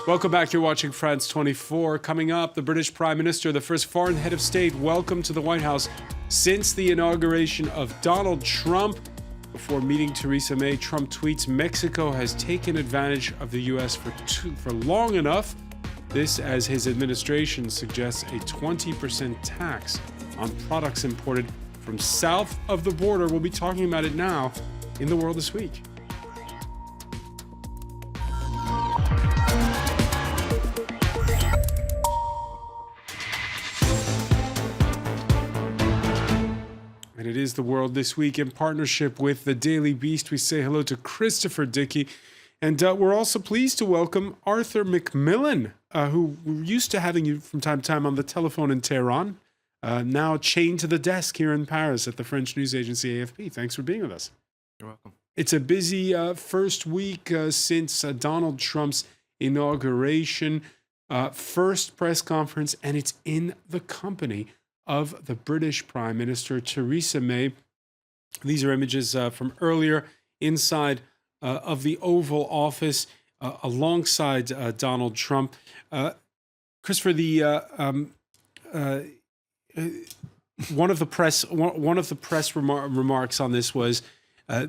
Welcome back. You're watching France 24. Coming up, the British Prime Minister, the first foreign head of state, welcome to the White House since the inauguration of Donald Trump. Before meeting Theresa May, Trump tweets Mexico has taken advantage of the U.S. for long enough. This as his administration suggests a 20% tax on products imported from south of the border. We'll be talking about it now in The World This Week. And it is The World This Week in partnership with The Daily Beast. We say hello to Christopher Dickey. And we're also pleased to welcome Arthur Macmillan, who we're used to having you from time to time on the telephone in Tehran, now chained to the desk here in Paris at the French news agency AFP. Thanks for being with us. You're welcome. It's a busy first week since Donald Trump's inauguration, first press conference, and it's in the company of the British Prime Minister, Theresa May. These are images from earlier inside of the Oval Office alongside Donald Trump. Christopher, one of the press remarks on this was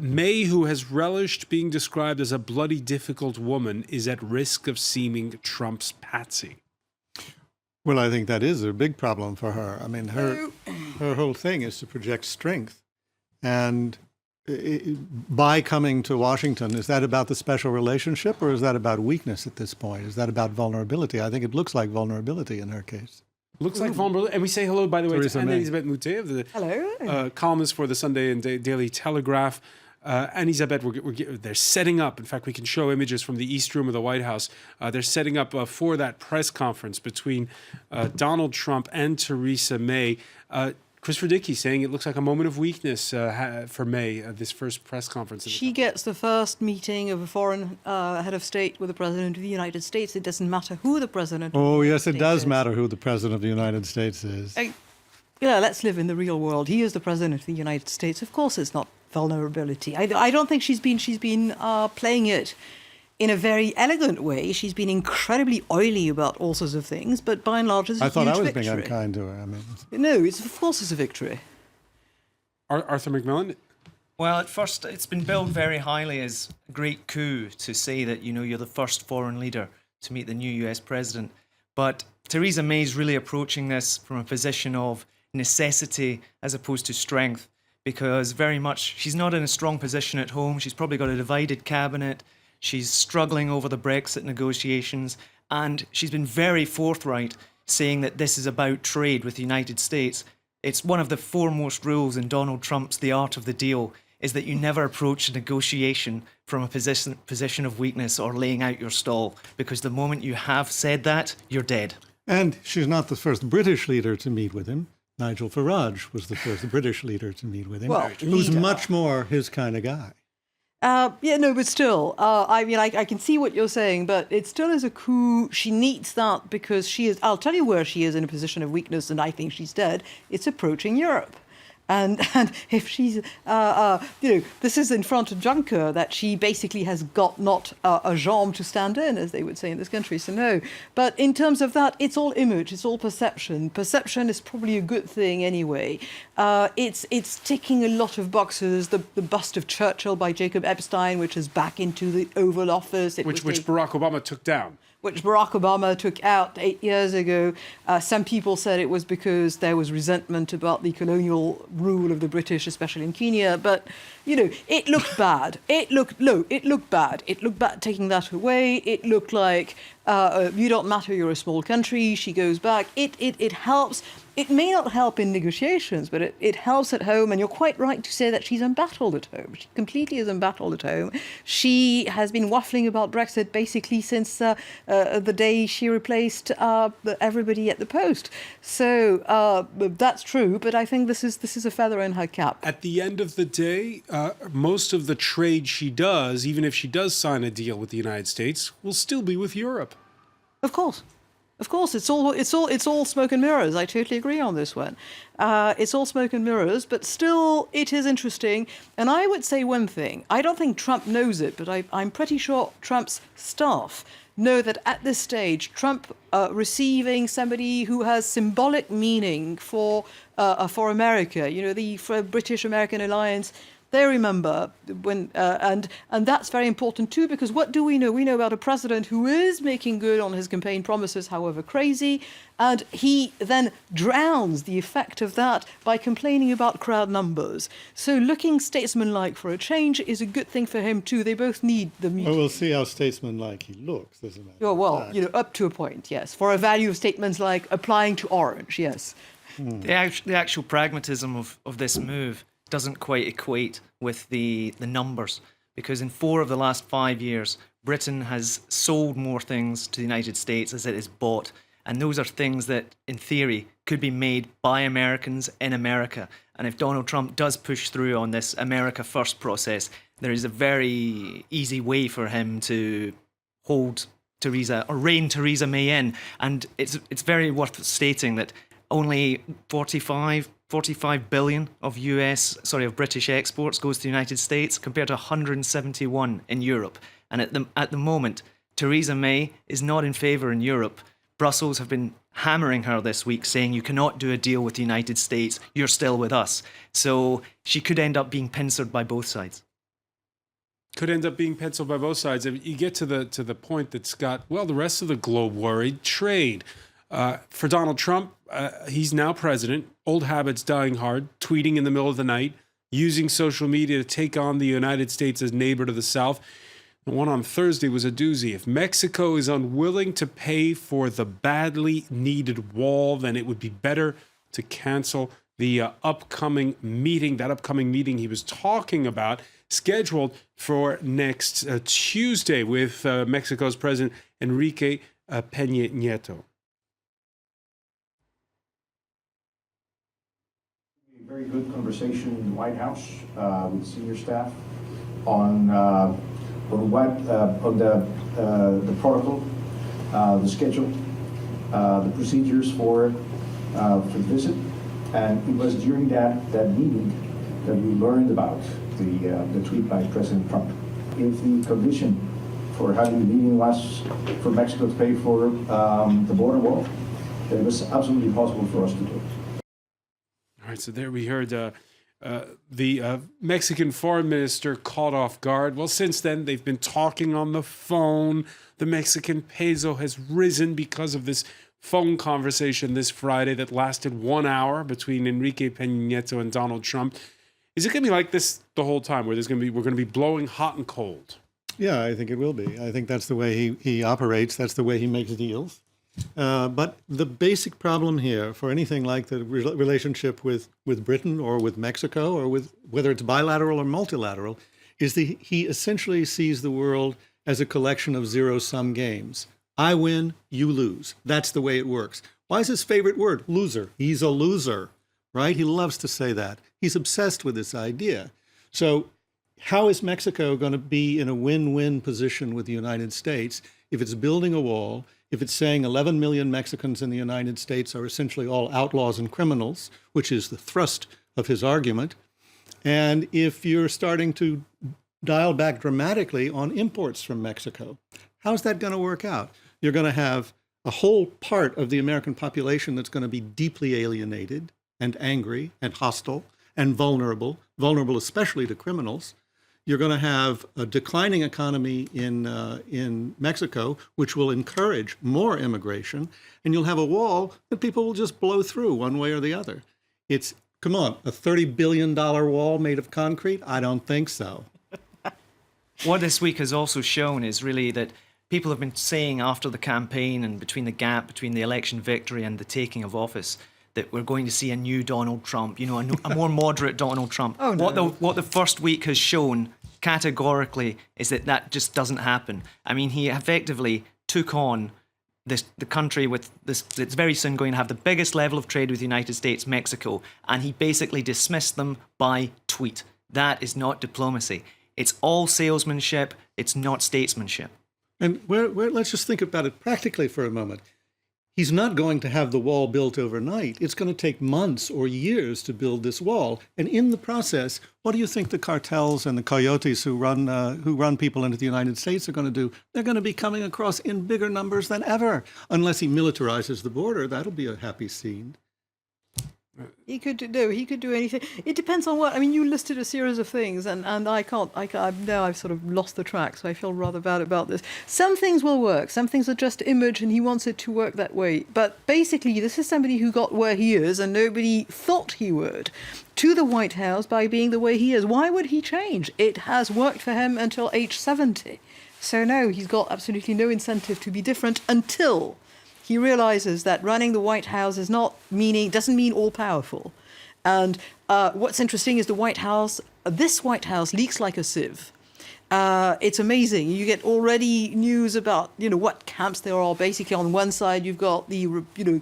May, who has relished being described as a bloody difficult woman, is at risk of seeming Trump's patsy. Well, I think that is a big problem for her. I mean, her whole thing is to project strength. And by coming to Washington, is that about the special relationship or is that about weakness at this point? Is that about vulnerability? I think it looks like vulnerability in her case. Looks like vulnerability. And we say hello, by the way, Theresa to May. Anne-Elisabeth Moutet, the columnist for the Sunday and Daily Telegraph. Anne-Elisabeth, they're setting up. In fact, we can show images from the East Room of the White House. They're setting up for that press conference between Donald Trump and Theresa May. Christopher Dickey saying it looks like a moment of weakness for May, this first press conference. She gets the first meeting of a foreign head of state with the President of the United States. It doesn't matter who the President of the United Yes, States it does is. matter who the President of the United States is. Yeah, let's live in the real world. He is the President of the United States. Of course it's not vulnerability. I don't think she's been playing it in a very elegant way. She's been incredibly oily about all sorts of things, but by and large it's a huge victory. I thought I was being unkind to her. I mean, no, of course it's a victory. Arthur Macmillan? Well, at first, it's been billed very highly as a great coup to say that, you're the first foreign leader to meet the new US president. But Theresa May's really approaching this from a position of necessity as opposed to strength, because very much she's not in a strong position at home. She's probably got a divided cabinet. She's struggling over the Brexit negotiations, and she's been very forthright saying that this is about trade with the United States. It's one of the foremost rules in Donald Trump's The Art of the Deal, is that you never approach a negotiation from a position of weakness or laying out your stall, because the moment you have said that, you're dead. and she's not the first British leader to meet with him. Nigel Farage was the first British leader to meet with him, Well, who's leader. much more his kind of guy. But still, I can see what you're saying, but it still is a coup. She needs that because she is, I'll tell you where she is in a position of weakness, and I think she's dead. It's approaching Europe. And if she's, this is in front of Juncker that she basically has got not a jambe to stand in, as they would say in this country, so no. But in terms of that, it's all image, it's all perception. Perception is probably a good thing anyway. It's ticking a lot of boxes. The bust of Churchill by Jacob Epstein, which is back into the Oval Office. Which Barack Obama took down. Which Barack Obama took out 8 years ago. Some people said it was because there was resentment about the colonial rule of the British, especially in Kenya. But, it looked bad. It looked bad. It looked bad taking that away. It looked like you don't matter, you're a small country. She goes back. It helps. It may not help in negotiations, but it helps at home. And you're quite right to say that she's embattled at home. She completely is embattled at home. She has been waffling about Brexit basically since the day she replaced everybody at the post. So that's true, but I think this is a feather in her cap. At the end of the day, most of the trade she does, even if she does sign a deal with the United States, will still be with Europe. Of course. Of course, it's all smoke and mirrors. I totally agree on this one. It's all smoke and mirrors, but still, it is interesting. And I would say one thing. I don't think Trump knows it, but I'm pretty sure Trump's staff know that at this stage, Trump receiving somebody who has symbolic meaning for America, for British-American alliance. They remember when, and that's very important too, because what do we know? We know about a president who is making good on his campaign promises, however crazy, and he then drowns the effect of that by complaining about crowd numbers. So looking statesmanlike for a change is a good thing for him too. They both need the meeting. Well, we'll see how statesmanlike he looks, doesn't it? Well, up to a point, yes. For a value of statements like applying to orange, yes. The actual pragmatism of this move doesn't quite equate with the numbers, because in 4 of the last 5 years, Britain has sold more things to the United States as it has bought. And those are things that, in theory, could be made by Americans in America. And if Donald Trump does push through on this America First process, there is a very easy way for him to rein Theresa May in. And it's very worth stating that only 45 billion of British exports goes to the United States compared to 171 in Europe. And at the moment, Theresa May is not in favour in Europe. Brussels have been hammering her this week, saying you cannot do a deal with the United States, you're still with us. So she could end up being pincered by both sides. Could end up being penciled by both sides. You get to the point that's got, the rest of the globe worried. Trade. For Donald Trump, he's now president. Old habits dying hard, tweeting in the middle of the night, using social media to take on the United States as neighbor to the south. The one on Thursday was a doozy. If Mexico is unwilling to pay for the badly needed wall, then it would be better to cancel the upcoming meeting. That upcoming meeting he was talking about, scheduled for next Tuesday with Mexico's President Enrique Peña Nieto. Very good conversation in the White House with senior staff on the protocol, the schedule, the procedures for the visit, and it was during that meeting that we learned about the tweet by President Trump. If the condition for having the meeting was for Mexico to pay for the border wall, then it was absolutely possible for us to do it. All right, so there we heard the Mexican foreign minister caught off guard. Well, since then, they've been talking on the phone. The Mexican peso has risen because of this phone conversation this Friday that lasted 1 hour between Enrique Peña Nieto and Donald Trump. Is it going to be like this the whole time, where we're going to be blowing hot and cold? Yeah, I think it will be. I think that's the way he operates. That's the way he makes deals. But the basic problem here for anything like the relationship with Britain or with Mexico or with whether it's bilateral or multilateral is that he essentially sees the world as a collection of zero-sum games. I win, you lose. That's the way it works. Why is his favorite word? Loser. He's a loser, right? He loves to say that. He's obsessed with this idea. So how is Mexico going to be in a win-win position with the United States if it's building a wall, if it's saying 11 million Mexicans in the United States are essentially all outlaws and criminals, which is the thrust of his argument, and if you're starting to dial back dramatically on imports from Mexico? How's that going to work out? You're going to have a whole part of the American population that's going to be deeply alienated and angry and hostile and vulnerable especially to criminals. You're going to have a declining economy in Mexico, which will encourage more immigration, and you'll have a wall that people will just blow through one way or the other. Come on, a $30 billion wall made of concrete? I don't think so. What this week has also shown is really that people have been saying after the campaign and between the gap between the election victory and the taking of office that we're going to see a new Donald Trump, a more moderate Donald Trump. Oh, no. What the first week has shown categorically is that just doesn't happen. I mean, he effectively took on the country with this that's very soon going to have the biggest level of trade with the United States, Mexico, and he basically dismissed them by tweet. That is not diplomacy. It's all salesmanship. It's not statesmanship. And let's just think about it practically for a moment. He's not going to have the wall built overnight. It's going to take months or years to build this wall. And in the process, what do you think the cartels and the coyotes who run people into the United States are going to do? They're going to be coming across in bigger numbers than ever. Unless he militarizes the border, that'll be a happy scene. He could do anything. It depends on what. I mean, you listed a series of things, and I can't. Now I've sort of lost the track, so I feel rather bad about this. Some things will work. Some things are just image, and he wants it to work that way. But basically, this is somebody who got where he is, and nobody thought he would, to the White House by being the way he is. Why would he change? It has worked for him until age 70. So no, he's got absolutely no incentive to be different until he realizes that running the White House doesn't mean all powerful. And what's interesting is this White House leaks like a sieve. It's amazing. You get already news about, what camps there are. Basically, on one side, you've got the,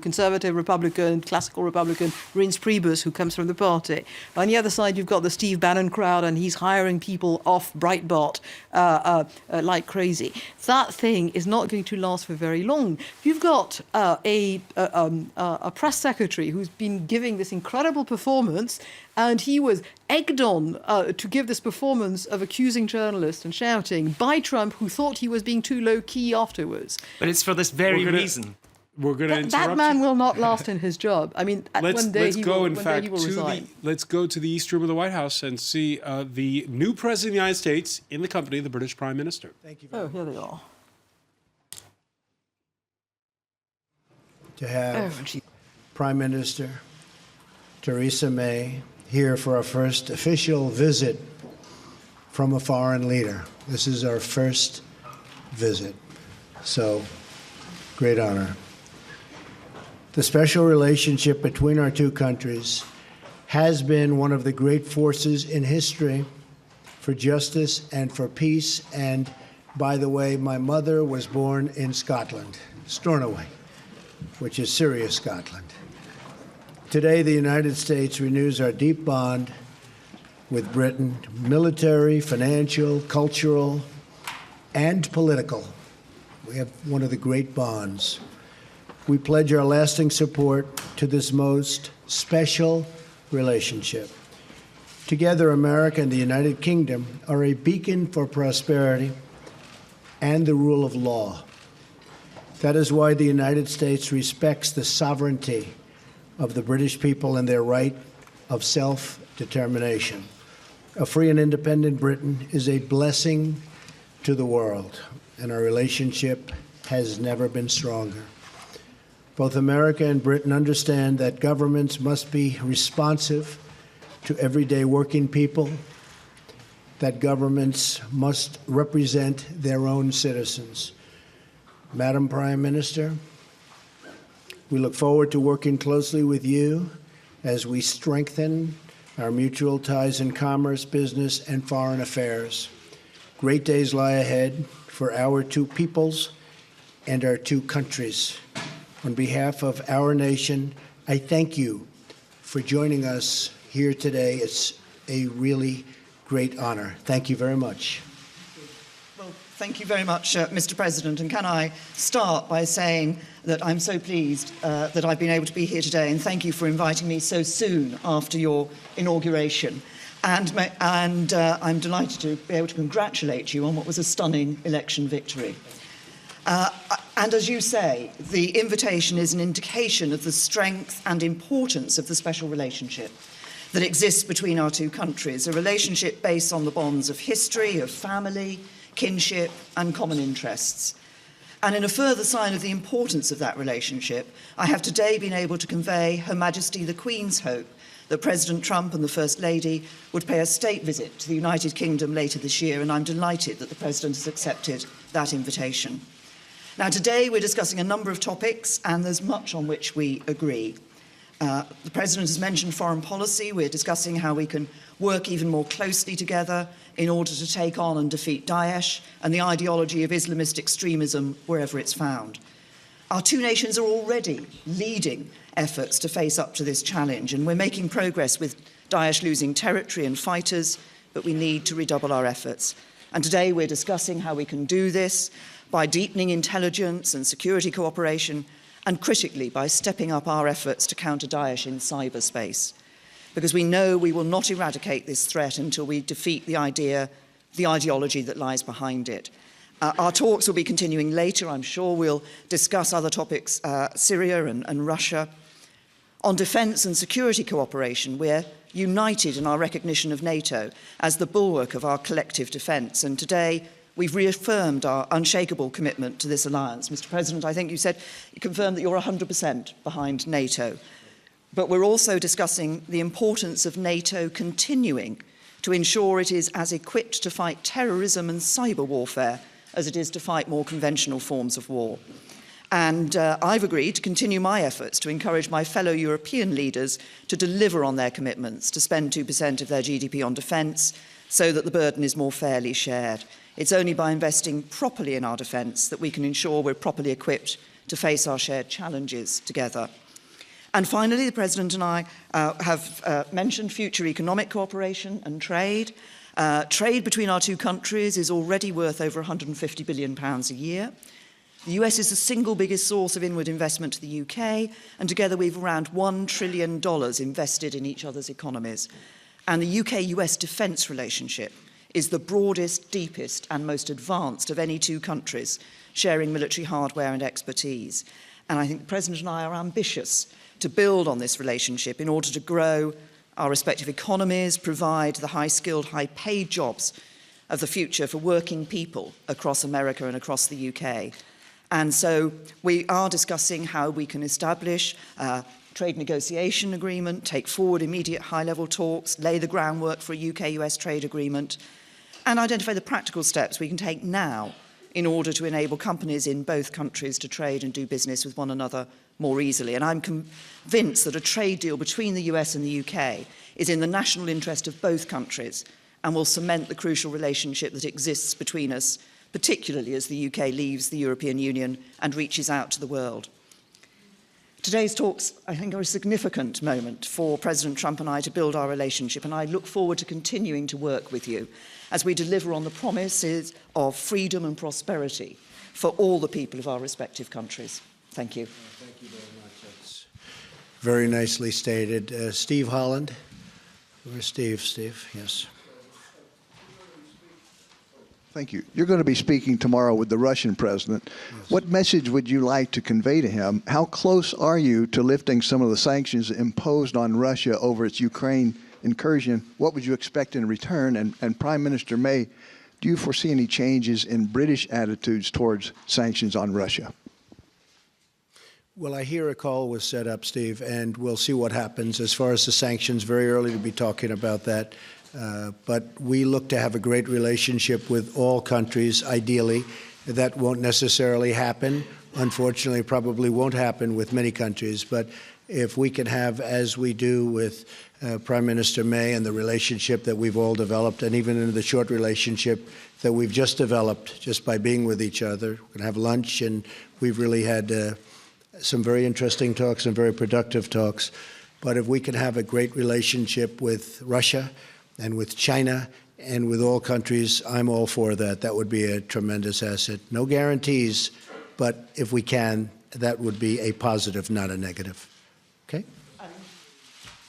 conservative Republican, classical Republican, Reince Priebus, who comes from the party. On the other side, you've got the Steve Bannon crowd, and he's hiring people off Breitbart like crazy. That thing is not going to last for very long. You've got a press secretary who's been giving this incredible performance, and he was egged on to give this performance of accusing journalists and shouting by Trump, who thought he was being too low-key afterwards. But it's for this very reason. We're going to interrupt. That man will not last in his job. I mean, one day he will resign. Let's go to the East Room of the White House and see the new president of the United States in the company of the British Prime Minister. Thank you. Oh, here they are. To have Prime Minister Theresa May here for our first official visit from a foreign leader. This is our first visit, so great honor. The special relationship between our two countries has been one of the great forces in history for justice and for peace. And by the way, my mother was born in Scotland, Stornoway, which is Syria, Scotland. Today, the United States renews our deep bond with Britain, military, financial, cultural, and political. We have one of the great bonds. We pledge our lasting support to this most special relationship. Together, America and the United Kingdom are a beacon for prosperity and the rule of law. That is why the United States respects the sovereignty of the British people and their right of self-determination. A free and independent Britain is a blessing to the world, and our relationship has never been stronger. Both America and Britain understand that governments must be responsive to everyday working people, that governments must represent their own citizens. Madam Prime Minister, we look forward to working closely with you as we strengthen our mutual ties in commerce, business, and foreign affairs. Great days lie ahead for our two peoples and our two countries. On behalf of our nation, I thank you for joining us here today. It's a really great honor. Thank you very much. Well, thank you very much, Mr. President. And can I start by saying that I'm so pleased that I've been able to be here today, and thank you for inviting me so soon after your inauguration. And I'm delighted to be able to congratulate you on what was a stunning election victory. And as you say, the invitation is an indication of the strength and importance of the special relationship that exists between our two countries, a relationship based on the bonds of history, of family, kinship, and common interests. And in a further sign of the importance of that relationship, I have today been able to convey Her Majesty the Queen's hope that President Trump and the First Lady would pay a state visit to the United Kingdom later this year, and I'm delighted that the President has accepted that invitation. Now, today we're discussing a number of topics, and there's much on which we agree. The President has mentioned foreign policy. We're discussing how we can work even more closely together in order to take on and defeat Daesh and the ideology of Islamist extremism wherever it's found. Our two nations are already leading efforts to face up to this challenge, and we're making progress with Daesh losing territory and fighters, but we need to redouble our efforts. And today we're discussing how we can do this by deepening intelligence and security cooperation and critically by stepping up our efforts to counter Daesh in cyberspace, because we know we will not eradicate this threat until we defeat the ideology that lies behind it. Our talks will be continuing later. I'm sure we'll discuss other topics, Syria and Russia. On defence and security cooperation, we're united in our recognition of NATO as the bulwark of our collective defence. And today, we've reaffirmed our unshakable commitment to this alliance. Mr. President, I think you confirmed that you're 100% behind NATO. But we're also discussing the importance of NATO continuing to ensure it is as equipped to fight terrorism and cyber warfare as it is to fight more conventional forms of war. And I've agreed to continue my efforts to encourage my fellow European leaders to deliver on their commitments to spend 2% of their GDP on defence so that the burden is more fairly shared. It's only by investing properly in our defence that we can ensure we're properly equipped to face our shared challenges together. And finally, the President and I have mentioned future economic cooperation and trade. Trade between our two countries is already worth over £150 billion a year. The US is the single biggest source of inward investment to the UK, and together we've around $1 trillion invested in each other's economies. And the UK-US defence relationship is the broadest, deepest and most advanced of any two countries, sharing military hardware and expertise. And I think the President and I are ambitious to build on this relationship in order to grow our respective economies, provide the high-skilled, high-paid jobs of the future for working people across America and across the UK. And so we are discussing how we can establish a trade negotiation agreement, take forward immediate high-level talks, lay the groundwork for a UK-US trade agreement, and identify the practical steps we can take now in order to enable companies in both countries to trade and do business with one another more easily. And I'm convinced that a trade deal between the US and the UK is in the national interest of both countries and will cement the crucial relationship that exists between us, particularly as the UK leaves the European Union and reaches out to the world. Today's talks, I think, are a significant moment for President Trump and I to build our relationship, and I look forward to continuing to work with you as we deliver on the promises of freedom and prosperity for all the people of our respective countries. Thank you. Thank you very much. That's very nicely stated. Steve Holland. Where's Steve? Steve, yes. Thank you. You're going to be speaking tomorrow with the Russian president. Yes. What message would you like to convey to him? How close are you to lifting some of the sanctions imposed on Russia over its Ukraine incursion? What would you expect in return? And Prime Minister May, do you foresee any changes in British attitudes towards sanctions on Russia? Well, I hear a call was set up, Steve, and we'll see what happens. As far as the sanctions, very early to be talking about that. But we look to have a great relationship with all countries, ideally. That won't necessarily happen. Unfortunately, probably won't happen with many countries. But if we can have, as we do with Prime Minister May and the relationship that we've all developed, and even in the short relationship that we've just developed just by being with each other, we're going to have lunch, and we've really had some very interesting talks and very productive talks. But if we can have a great relationship with Russia and with China and with all countries, I'm all for that. That would be a tremendous asset. No guarantees, but if we can, that would be a positive, not a negative. Okay?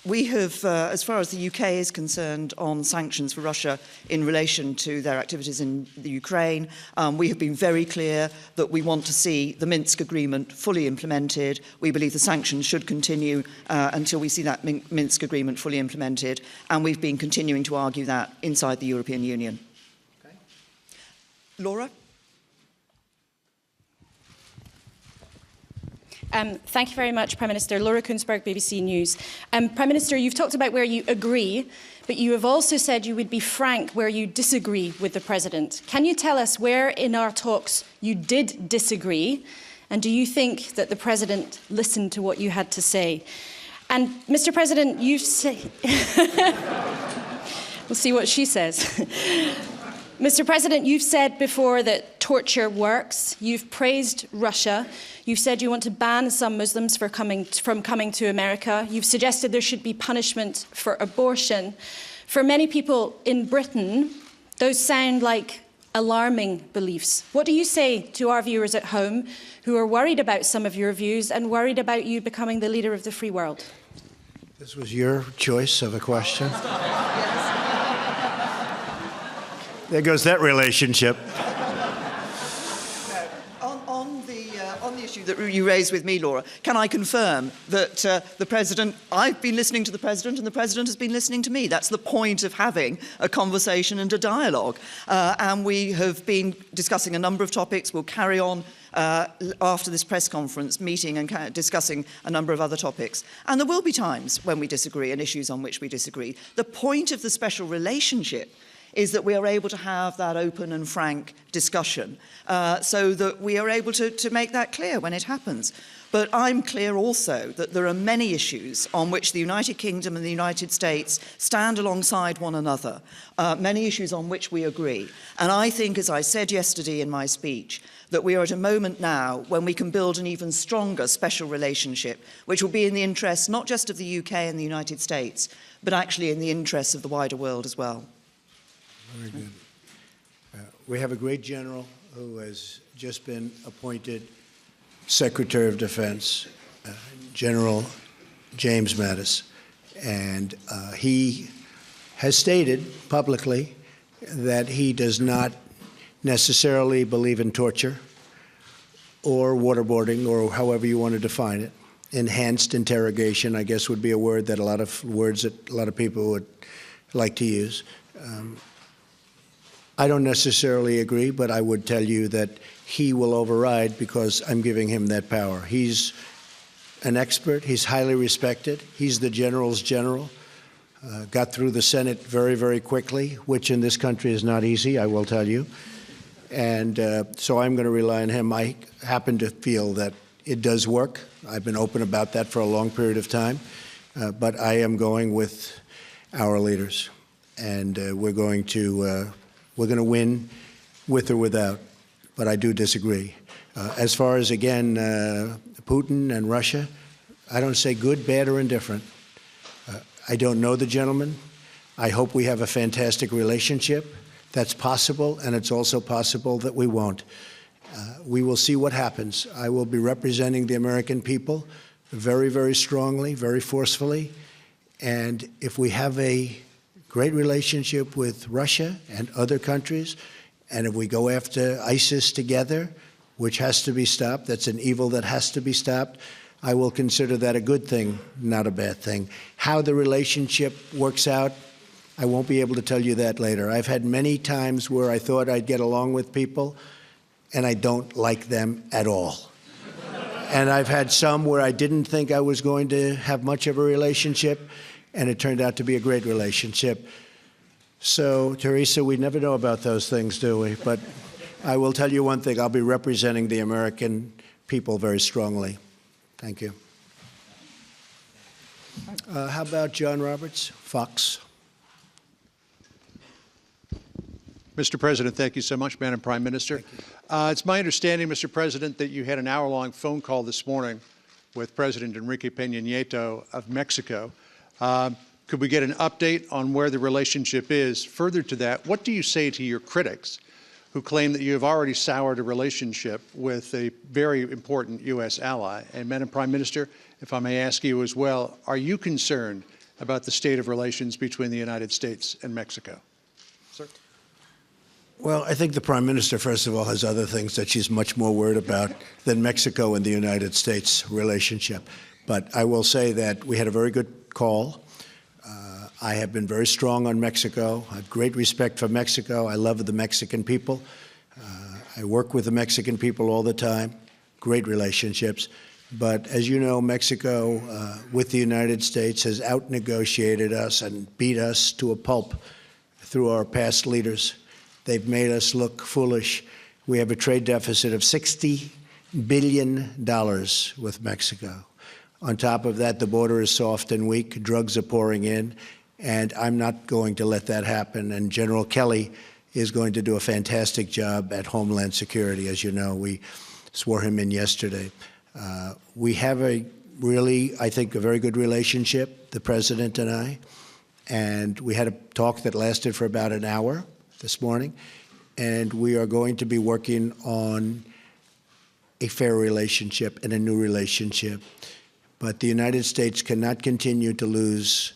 We have, as far as the UK is concerned, on sanctions for Russia in relation to their activities in the Ukraine, we have been very clear that we want to see the Minsk agreement fully implemented. We believe the sanctions should continue until we see that Minsk agreement fully implemented, and we've been continuing to argue that inside the European Union. Okay. Laura? Thank you very much, Prime Minister. Laura Kunsberg, BBC News. Prime Minister, you've talked about where you agree, but you have also said you would be frank where you disagree with the President. Can you tell us where in our talks you did disagree? And do you think that the President listened to what you had to say? And, Mr. President, you've said... We'll see what she says. Mr. President, you've said before that torture works. You've praised Russia. You've said you want to ban some Muslims from coming to America. You've suggested there should be punishment for abortion. For many people in Britain, those sound like alarming beliefs. What do you say to our viewers at home who are worried about some of your views and worried about you becoming the leader of the free world? This was your choice of a question. There goes that relationship. On the issue that you raised with me, Laura, can I confirm that the President, I've been listening to the President and the President has been listening to me. That's the point of having a conversation and a dialogue. And we have been discussing a number of topics. We'll carry on after this press conference meeting and discussing a number of other topics. And there will be times when we disagree and issues on which we disagree. The point of the special relationship is that we are able to have that open and frank discussion so that we are able to make that clear when it happens. But I'm clear also that there are many issues on which the United Kingdom and the United States stand alongside one another, many issues on which we agree. And I think, as I said yesterday in my speech, that we are at a moment now when we can build an even stronger special relationship, which will be in the interests not just of the UK and the United States, but actually in the interests of the wider world as well. Very good. We have a great general who has just been appointed Secretary of Defense, General James Mattis, and he has stated publicly that he does not necessarily believe in torture or waterboarding, or however you want to define it. Enhanced interrogation, I guess, would be a word that a lot of people would like to use. I don't necessarily agree, but I would tell you that he will override because I'm giving him that power. He's an expert. He's highly respected. He's the general's general. Got through the Senate very, very quickly, which in this country is not easy, I will tell you. And so I'm going to rely on him. I happen to feel that it does work. I've been open about that for a long period of time. But I am going with our leaders. And we're going to win with or without, but I do disagree. As far as, again, Putin and Russia, I don't say good, bad, or indifferent. I don't know the gentleman. I hope we have a fantastic relationship. That's possible, and it's also possible that we won't. We will see what happens. I will be representing the American people very, very strongly, very forcefully, and if we have a great relationship with Russia and other countries, and if we go after ISIS together, which has to be stopped, that's an evil that has to be stopped, I will consider that a good thing, not a bad thing. How the relationship works out, I won't be able to tell you that later. I've had many times where I thought I'd get along with people, and I don't like them at all. And I've had some where I didn't think I was going to have much of a relationship, and it turned out to be a great relationship. So, Theresa, we never know about those things, do we? But I will tell you one thing. I'll be representing the American people very strongly. Thank you. How about John Roberts, Fox? Mr. President, thank you so much, Madam Prime Minister. It's my understanding, Mr. President, that you had an hour-long phone call this morning with President Enrique Peña Nieto of Mexico. Could we get an update on where the relationship is? Further to that, what do you say to your critics who claim that you have already soured a relationship with a very important U.S. ally? And Madam Prime Minister, if I may ask you as well, are you concerned about the state of relations between the United States and Mexico? Sir? Well, I think the Prime Minister, first of all, has other things that she's much more worried about than Mexico and the United States relationship. But I will say that we had a very good call. I have been very strong on Mexico. I have great respect for Mexico. I love the Mexican people. I work with the Mexican people all the time. Great relationships. But as you know, Mexico, with the United States, has out-negotiated us and beat us to a pulp through our past leaders. They've made us look foolish. We have a trade deficit of $60 billion with Mexico. On top of that, the border is soft and weak. Drugs are pouring in. And I'm not going to let that happen. And General Kelly is going to do a fantastic job at Homeland Security. As you know, we swore him in yesterday. We have a really, I think, a very good relationship, the President and I. And we had a talk that lasted for about an hour this morning. and we are going to be working on a fair relationship and a new relationship. But the United States cannot continue to lose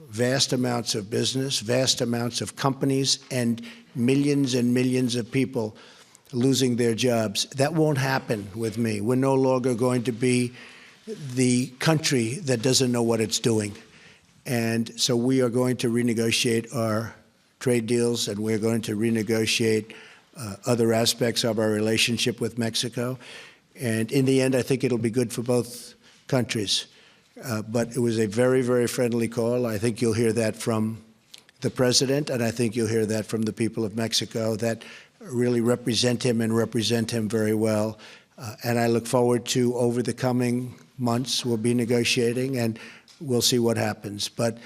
vast amounts of business, vast amounts of companies, and millions of people losing their jobs. That won't happen with me. We're no longer going to be the country that doesn't know what it's doing. And so we are going to renegotiate our trade deals, and we're going to renegotiate other aspects of our relationship with Mexico. And in the end, I think it'll be good for both countries. But it was a very, very friendly call. I think you'll hear that from the president, and I think you'll hear that from the people of Mexico that really represent him and represent him very well. And I look forward to, over the coming months, we'll be negotiating, and we'll see what happens. But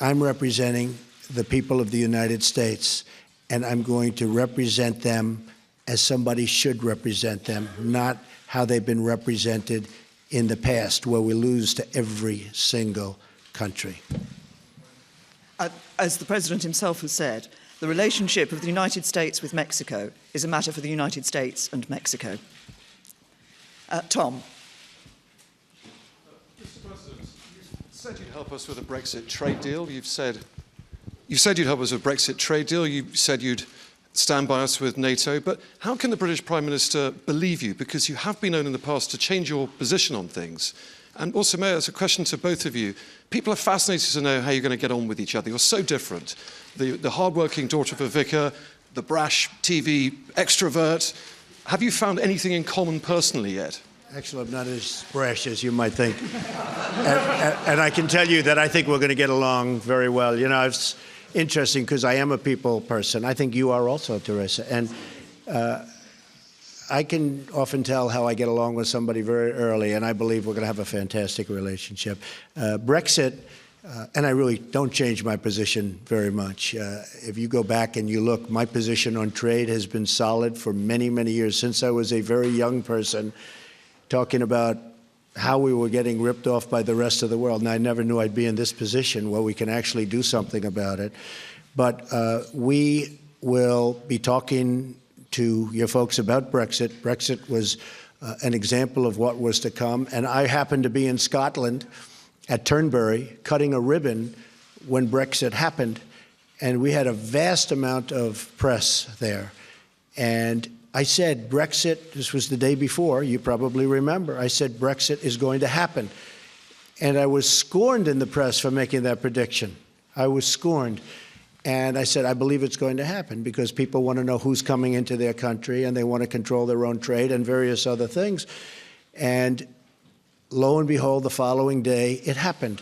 I'm representing the people of the United States, and I'm going to represent them as somebody should represent them, not how they've been represented in the past, where we lose to every single country. As the President himself has said, the relationship of the United States with Mexico is a matter for the United States and Mexico. Tom. Mr. President, you said you'd help us with a Brexit trade deal. You said you'd help us with a Brexit trade deal. You said you'd stand by us with NATO. But how can the British Prime Minister believe you? Because you have been known in the past to change your position on things. And also, Mayor, it's a question to both of you. People are fascinated to know how you're going to get on with each other. You're so different. The hard-working daughter of a vicar, the brash TV extrovert. Have you found anything in common personally yet? Actually, I'm not as brash as you might think. and I can tell you that I think we're going to get along very well. You know, it's interesting because I am a people person. I think you are also, Theresa. And I can often tell how I get along with somebody very early, and I believe we're going to have a fantastic relationship. Brexit, and I really don't change my position very much. If you go back and you look, my position on trade has been solid for many, many years, since I was a very young person, talking about how we were getting ripped off by the rest of the world. And I never knew I'd be in this position where we can actually do something about it. But we will be talking to your folks about Brexit. Brexit was an example of what was to come. And I happened to be in Scotland at Turnberry cutting a ribbon when Brexit happened. And we had a vast amount of press there. And I said, Brexit, this was the day before, you probably remember, I said, Brexit is going to happen. And I was scorned in the press for making that prediction. I was scorned. And I said, I believe it's going to happen because people want to know who's coming into their country and they want to control their own trade and various other things. And lo and behold, the following day, it happened.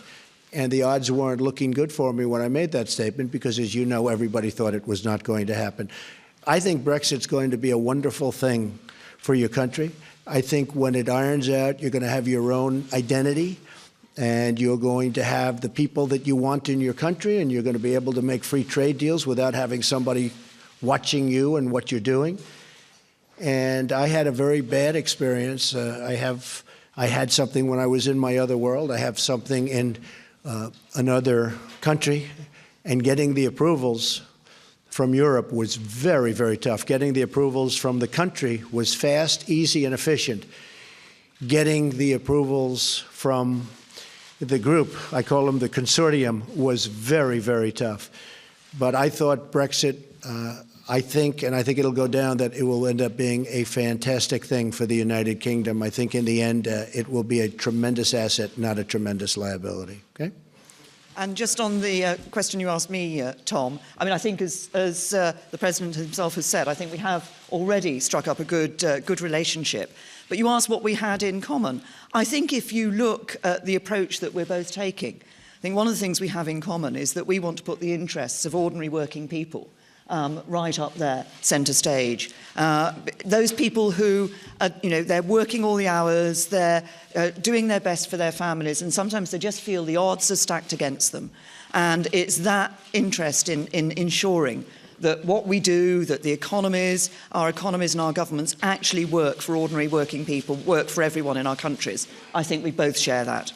And the odds weren't looking good for me when I made that statement because, as you know, everybody thought it was not going to happen. I think Brexit's going to be a wonderful thing for your country. I think when it irons out, you're going to have your own identity, and you're going to have the people that you want in your country, and you're going to be able to make free trade deals without having somebody watching you and what you're doing. And I had a very bad experience. I had something when I was in my other world. I have something in another country, and getting the approvals from Europe was very, very tough. Getting the approvals from the country was fast, easy, and efficient. Getting the approvals from the group, I call them the consortium, was very, very tough. But I thought Brexit, I think it'll go down, that it will end up being a fantastic thing for the United Kingdom. I think in the end, it will be a tremendous asset, not a tremendous liability. Okay? And just on the question you asked me, Tom, I mean, I think as the President himself has said, I think we have already struck up a good relationship. But you asked what we had in common. I think if you look at the approach that we're both taking, I think one of the things we have in common is that we want to put the interests of ordinary working people right up there, centre stage. Those people who, they're working all the hours, they're doing their best for their families, and sometimes they just feel the odds are stacked against them. And it's that interest in ensuring that what we do, that the economies, our economies and our governments actually work for ordinary working people, work for everyone in our countries. I think we both share that.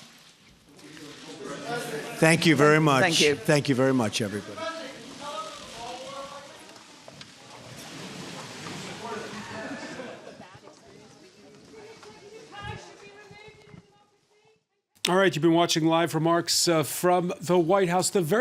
Thank you very much. Thank you. Thank you very much, everybody. All right, you've been watching live remarks from the White House. The very